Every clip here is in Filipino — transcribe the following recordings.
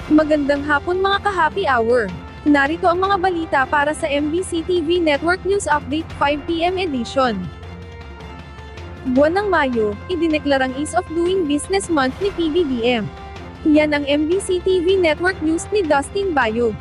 Magandang hapon mga ka-happy hour. Narito ang mga balita para sa MBC TV Network News Update 5 PM edition. Buwan ng Mayo, idineklarang Ease of Doing Business Month ni PBBM. Yan ang MBC TV Network News ni Dustin Bayog.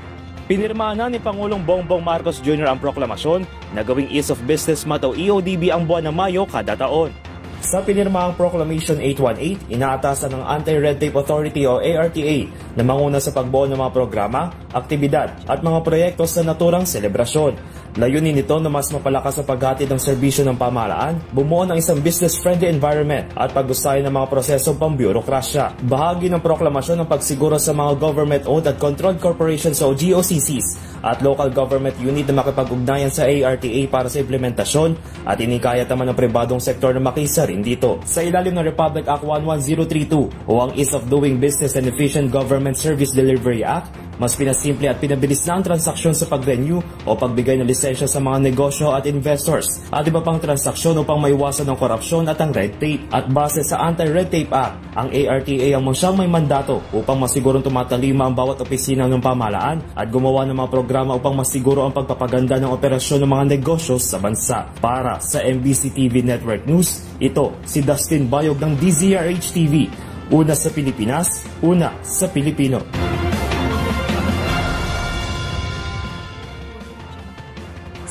Pinirmahan na ni Pangulong Bongbong Marcos Jr. ang proklamasyon na gawing Ease of Business Month o EODB ang buwan ng Mayo kada taon. Sa pinirmahang Proclamation 818, inaatasan ng Anti-Red Tape Authority o ARTA na manguna sa pagbuo ng mga programa, aktibidad at mga proyekto sa naturang selebrasyon. Layunin nito na mas mapalakas sa paghatid ng serbisyo ng pamahalaan, bumuo ng isang business-friendly environment at paggustahin ng mga prosesong pambyurokrasya. Bahagi ng proklamasyon ng pagsiguro sa mga government-owned at controlled corporations o GOCCs at local government unit na makipag-ugnayan sa ARTA para sa implementasyon at inikayat naman ng pribadong sektor na makisa rin dito. Sa ilalim ng Republic Act 11032 o ang Ease of Doing Business and Efficient Government Service Delivery Act, mas pinasimple at pinabilis na ang transaksyon sa pag-renew o pagbigay ng lisensya sa mga negosyo at investors at iba pang transaksyon upang maiwasan ng korupsyon at ang red tape. At base sa Anti-Red Tape Act, ang ARTA ang siyang may mandato upang masigurong tumatalima ang bawat opisina ng pamahalaan at gumawa ng mga programa upang masiguro ang pagpapaganda ng operasyon ng mga negosyo sa bansa. Para sa MBC TV Network News, ito si Dustin Bayog ng DZRH TV. Una sa Pilipinas, una sa Pilipino.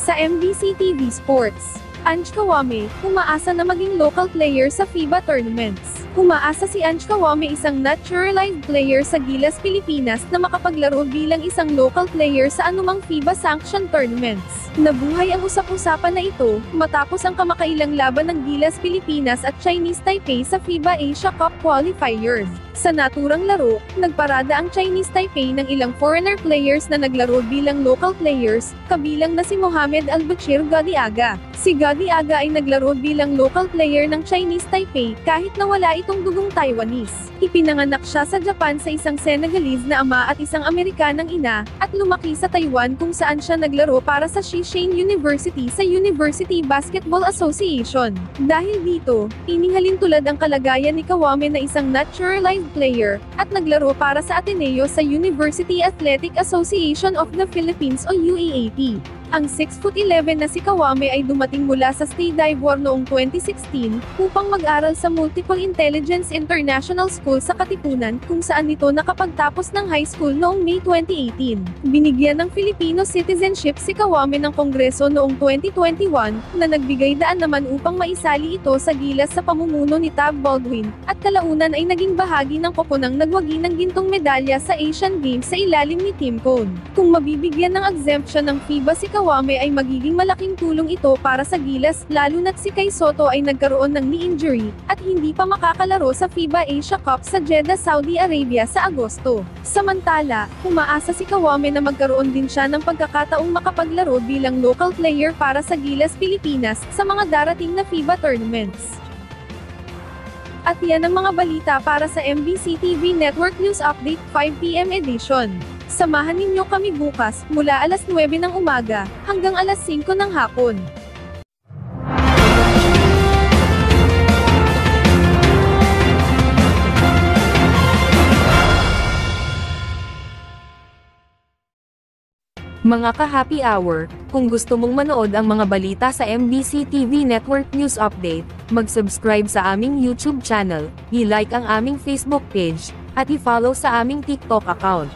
Sa MBC TV Sports, Ange Kawame, umaasa na maging local player sa FIBA tournaments. Umaasa si Ange Kawame, isang naturalized player sa Gilas, Pilipinas, na makapaglaro bilang isang local player sa anumang FIBA-sanctioned tournaments. Nabuhay ang usap-usapan na ito, matapos ang kamakailang laban ng Gilas, Pilipinas at Chinese Taipei sa FIBA Asia Cup qualifiers. Sa naturang laro, nagparada ang Chinese Taipei ng ilang foreigner players na naglaro bilang local players, kabilang na si Mohamed Albachir Gadiaga. Si Gadiaga ay naglaro bilang local player ng Chinese Taipei kahit na wala itong dugong Taiwanese. Ipinanganak siya sa Japan sa isang Senegalese na ama at isang Amerikanang ina, at lumaki sa Taiwan kung saan siya naglaro para sa Shishane University sa University Basketball Association. Dahil dito, inihalin tulad ang kalagayan ni Kawame na isang naturalized player, at naglaro para sa Ateneo sa University Athletic Association of the Philippines o UAAP. Ang 6'11" na si Kawame ay dumating mula sa Stade d'Ivoire noong 2016, upang mag-aral sa Multiple Intelligence International School sa Katipunan, kung saan ito nakapagtapos ng high school noong May 2018. Binigyan ng Filipino citizenship si Kawame ng Kongreso noong 2021, na nagbigay daan naman upang maisali ito sa Gilas sa pamumuno ni Tab Baldwin, at kalaunan ay naging bahagi ng koponang nagwagi ng gintong medalya sa Asian Games sa ilalim ni Tim Cone. Kung mabibigyan ng exemption ng FIBA si Kawame ay magiging malaking tulong ito para sa Gilas, lalo na't si Kai Sotto ay nagkaroon ng knee injury, at hindi pa makakalaro sa FIBA Asia Cup sa Jeddah, Saudi Arabia sa Agosto. Samantala, umaasa si Kawame na magkaroon din siya ng pagkakataong makapaglaro bilang local player para sa Gilas, Pilipinas, sa mga darating na FIBA tournaments. At yan ang mga balita para sa MBC TV Network News Update 5 PM edition. Samahan ninyo kami bukas, mula alas 9 ng umaga, hanggang alas 5 ng hapon. Mga ka-happy hour, kung gusto mong manood ang mga balita sa MBC TV Network News Update, mag-subscribe sa aming YouTube channel, i-like ang aming Facebook page, at i-follow sa aming TikTok account.